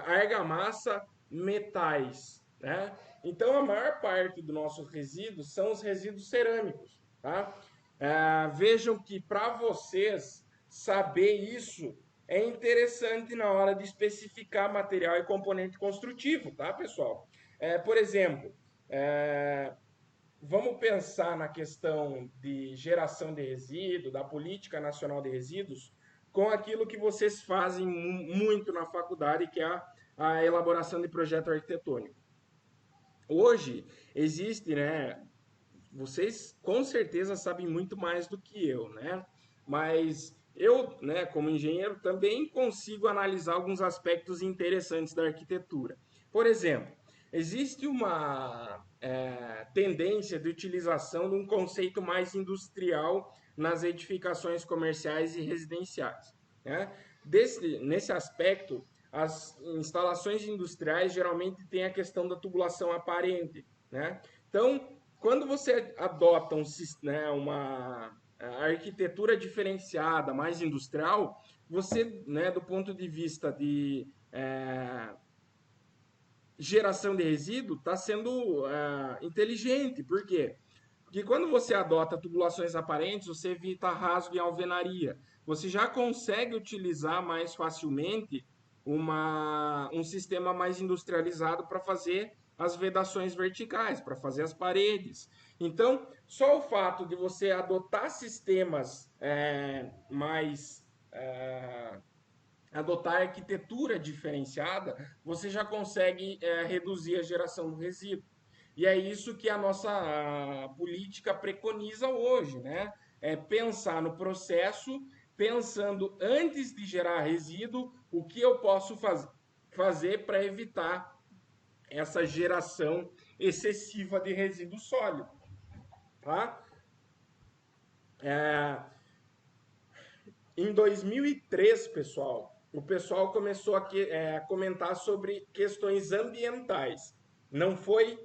argamassa, metais, né? Então a maior parte do nosso resíduo são os resíduos cerâmicos, tá? Vejam que para vocês saber isso é interessante na hora de especificar material e componente construtivo, tá, pessoal? Por exemplo, vamos pensar na questão de geração de resíduo, da política nacional de resíduos, com aquilo que vocês fazem muito na faculdade, que é a elaboração de projeto arquitetônico. Hoje existe, né? Vocês com certeza sabem muito mais do que eu, né? Mas eu, né, como engenheiro, também consigo analisar alguns aspectos interessantes da arquitetura. Por exemplo, existe uma tendência de utilização de um conceito mais industrial nas edificações comerciais e residenciais, né? Nesse aspecto, as instalações industriais geralmente têm a questão da tubulação aparente, né? Então, quando você adota uma arquitetura diferenciada, mais industrial, você, né, do ponto de vista de geração de resíduo, está sendo inteligente. Por quê? Porque quando você adota tubulações aparentes, você evita rasgo e alvenaria. Você já consegue utilizar mais facilmente um sistema mais industrializado para fazer as vedações verticais, para fazer as paredes. Então, só o fato de você adotar sistemas mais adotar arquitetura diferenciada, você já consegue reduzir a geração do resíduo. E é isso que a nossa política preconiza hoje, né? É pensar no processo, pensando antes de gerar resíduo, o que eu posso fazer para evitar essa geração excessiva de resíduo sólido, tá? É, em 2003, pessoal, o pessoal começou a comentar sobre questões ambientais. Não foi,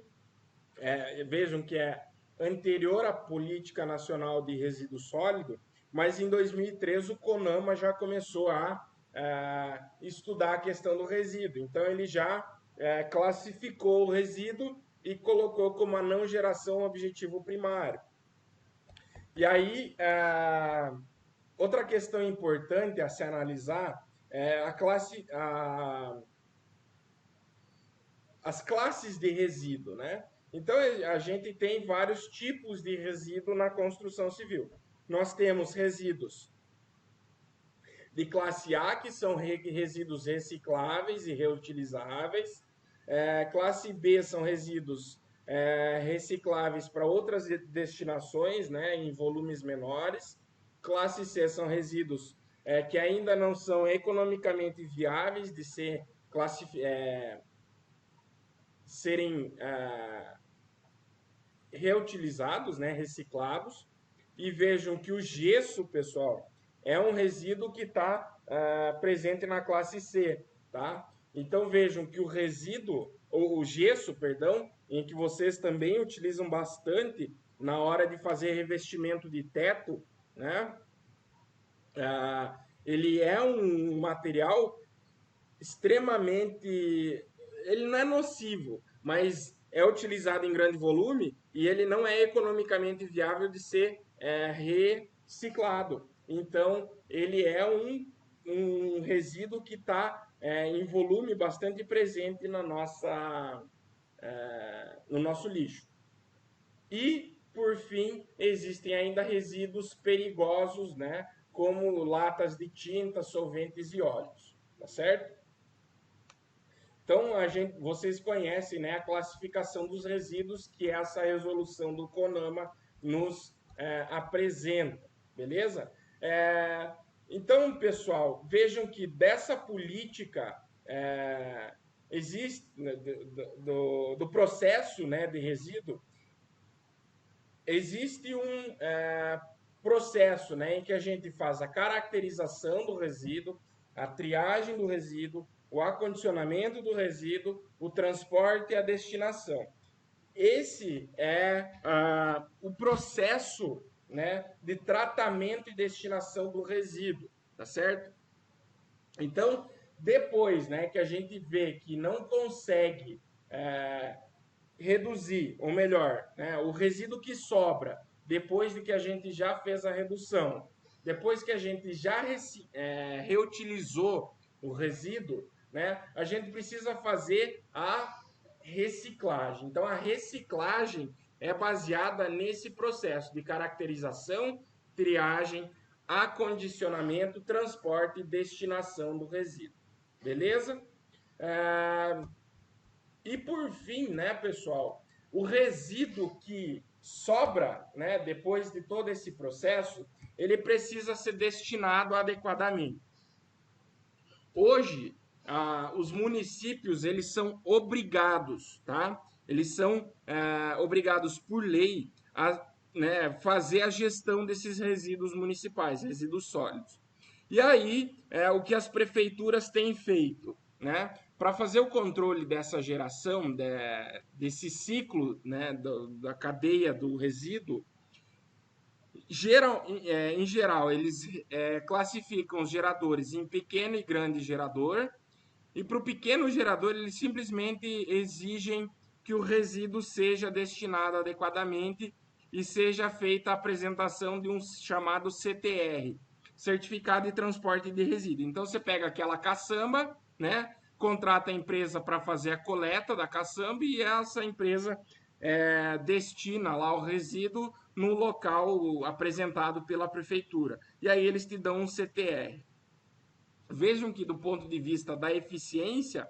vejam que é anterior à Política Nacional de Resíduo Sólido, mas em 2013 o CONAMA já começou a estudar a questão do resíduo. Então ele já classificou o resíduo e colocou como a não geração objetivo primário. E aí, outra questão importante a se analisar é as classes de resíduo, né? Então, a gente tem vários tipos de resíduo na construção civil. Nós temos resíduos de classe A, que são resíduos recicláveis e reutilizáveis. Classe B são resíduos recicláveis para outras destinações, né, em volumes menores. Classe C são resíduos que ainda não são economicamente viáveis de serem reutilizados, né, reciclados. E vejam que o gesso, pessoal, é um resíduo que está presente na classe C, tá? Então vejam que o resíduo, ou o gesso, perdão, em que vocês também utilizam bastante na hora de fazer revestimento de teto, né? Ele é um material extremamente. Ele não é nocivo, mas é utilizado em grande volume e ele não é economicamente viável de ser reciclado. Então, ele é um resíduo que está em volume bastante presente no nosso lixo. E, por fim, existem ainda resíduos perigosos, né, como latas de tinta, solventes e óleos, tá certo? Então, vocês conhecem, né, a classificação dos resíduos que essa resolução do CONAMA nos apresenta, beleza? Então, pessoal, vejam que dessa política existe, né, do processo, né, de resíduo, existe um processo, né, em que a gente faz a caracterização do resíduo, a triagem do resíduo, o acondicionamento do resíduo, o transporte e a destinação. Esse é o processo, né, de tratamento e destinação do resíduo, tá certo? Então, depois, né, que a gente vê que não consegue reduzir, ou melhor, né, o resíduo que sobra depois de que a gente já fez a redução, depois que a gente já reutilizou o resíduo, né, a gente precisa fazer a reciclagem. Então, a reciclagem é baseada nesse processo de caracterização, triagem, acondicionamento, transporte e destinação do resíduo. Beleza? E por fim, né, pessoal, o resíduo que sobra, né, depois de todo esse processo, ele precisa ser destinado adequadamente. Hoje, os municípios eles são obrigados, tá? Eles são obrigados por lei a, né, fazer a gestão desses resíduos municipais, resíduos sólidos. E aí, o que as prefeituras têm feito, né? Para fazer o controle dessa geração, desse ciclo, né, da cadeia do resíduo, em geral, eles classificam os geradores em pequeno e grande gerador, e para o pequeno gerador, eles simplesmente exigem que o resíduo seja destinado adequadamente e seja feita a apresentação de um chamado CTR, Certificado de Transporte de Resíduo. Então você pega aquela caçamba, né? Contrata a empresa para fazer a coleta da caçamba e essa empresa destina lá o resíduo no local apresentado pela prefeitura. E aí eles te dão um CTR. Vejam que do ponto de vista da eficiência,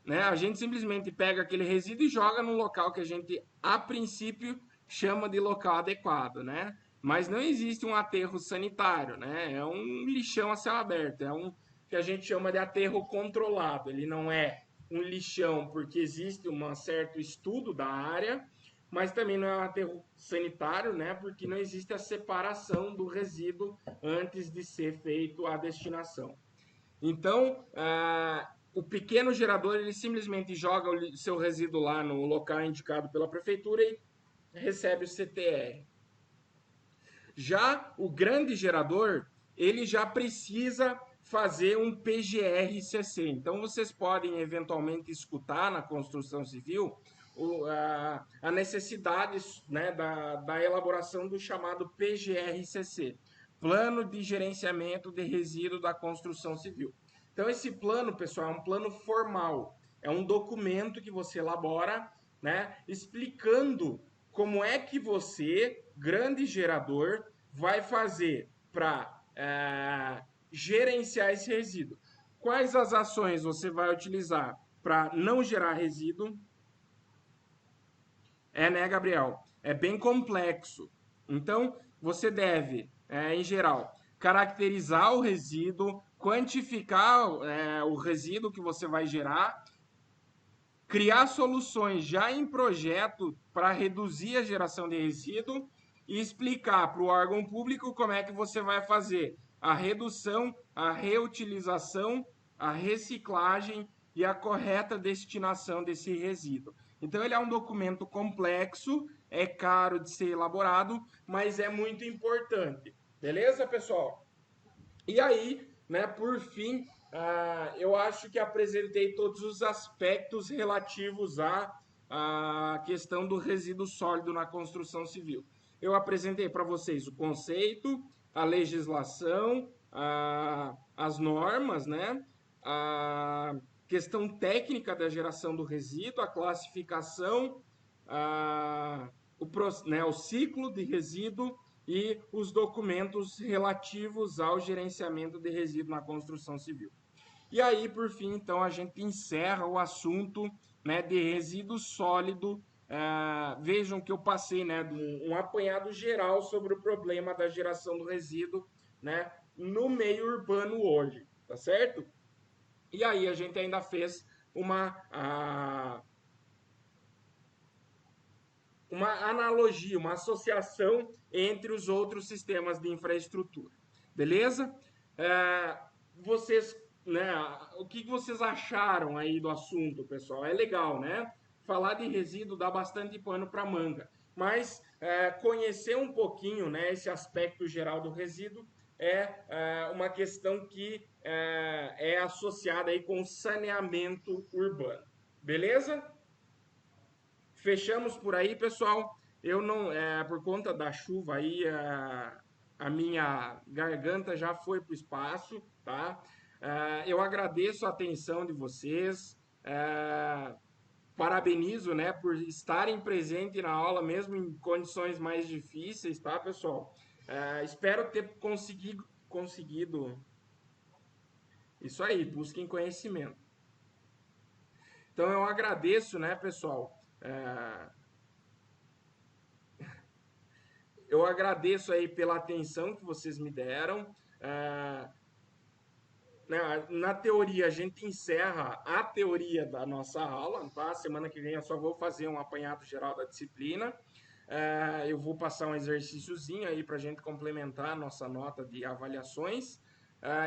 né? A gente simplesmente pega aquele resíduo e joga no local que a gente, a princípio, chama de local adequado, né? Mas não existe um aterro sanitário, né? É um lixão a céu aberto, é um que a gente chama de aterro controlado. Ele não é um lixão porque existe um certo estudo da área, mas também não é um aterro sanitário, né? Porque não existe a separação do resíduo antes de ser feito a destinação. Então, o pequeno gerador ele simplesmente joga o seu resíduo lá no local indicado pela prefeitura e recebe o CTR. Já o grande gerador, ele já precisa fazer um PGR-CC. Então, vocês podem eventualmente escutar na construção civil a necessidade, né, da elaboração do chamado PGR-CC, Plano de Gerenciamento de Resíduos da Construção Civil. Então, esse plano, pessoal, é um plano formal, é um documento que você elabora, né, explicando como é que você, grande gerador, vai fazer para gerenciar esse resíduo. Quais as ações você vai utilizar para não gerar resíduo? Né, Gabriel? É bem complexo. Então, você deve, em geral, caracterizar o resíduo, quantificar o resíduo que você vai gerar, criar soluções já em projeto para reduzir a geração de resíduo e explicar para o órgão público como é que você vai fazer a redução, a reutilização, a reciclagem e a correta destinação desse resíduo. Então, ele é um documento complexo, é caro de ser elaborado, mas é muito importante. Beleza, pessoal? E aí, né, por fim, eu acho que apresentei todos os aspectos relativos à questão do resíduo sólido na construção civil. Eu apresentei para vocês o conceito, a legislação, as normas, né, a questão técnica da geração do resíduo, a classificação, o ciclo de resíduo e os documentos relativos ao gerenciamento de resíduos na construção civil. E aí, por fim, então, a gente encerra o assunto, né, de resíduo sólido. Vejam que eu passei, né, um apanhado geral sobre o problema da geração do resíduo, né, no meio urbano hoje, tá certo? E aí a gente ainda fez uma analogia, uma associação entre os outros sistemas de infraestrutura. Beleza? Vocês, né, o que vocês acharam aí do assunto, pessoal? É legal, né? Falar de resíduo dá bastante pano para manga, mas conhecer um pouquinho, né, esse aspecto geral do resíduo é uma questão que é associada aí com saneamento urbano. Beleza? Fechamos por aí, pessoal. Eu não, por conta da chuva aí, a minha garganta já foi para o espaço, tá? Eu agradeço a atenção de vocês. Parabenizo, né, por estarem presentes na aula, mesmo em condições mais difíceis, tá, pessoal? Espero ter conseguido. Isso aí, busquem conhecimento. Então eu agradeço, né, pessoal? Eu agradeço aí pela atenção que vocês me deram. Na teoria, a gente encerra a teoria da nossa aula, tá? Semana que vem eu só vou fazer um apanhado geral da disciplina. Eu vou passar um exercíciozinho aí para a gente complementar a nossa nota de avaliações.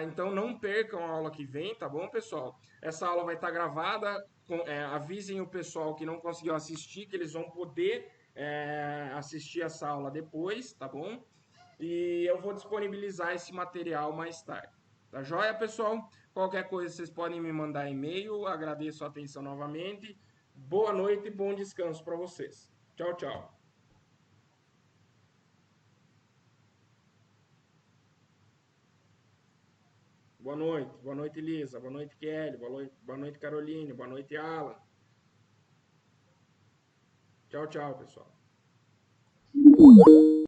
Então não percam a aula que vem, tá bom, pessoal? Essa aula vai estar gravada. Avisem o pessoal que não conseguiu assistir, que eles vão poder assistir essa aula depois, tá bom? E eu vou disponibilizar esse material mais tarde. Tá joia, pessoal? Qualquer coisa vocês podem me mandar e-mail. Agradeço a atenção novamente. Boa noite e bom descanso para vocês. Tchau, tchau. Boa noite, Elisa, boa noite, Kelly, boa noite, Caroline, boa noite, Alan. Tchau, tchau, pessoal.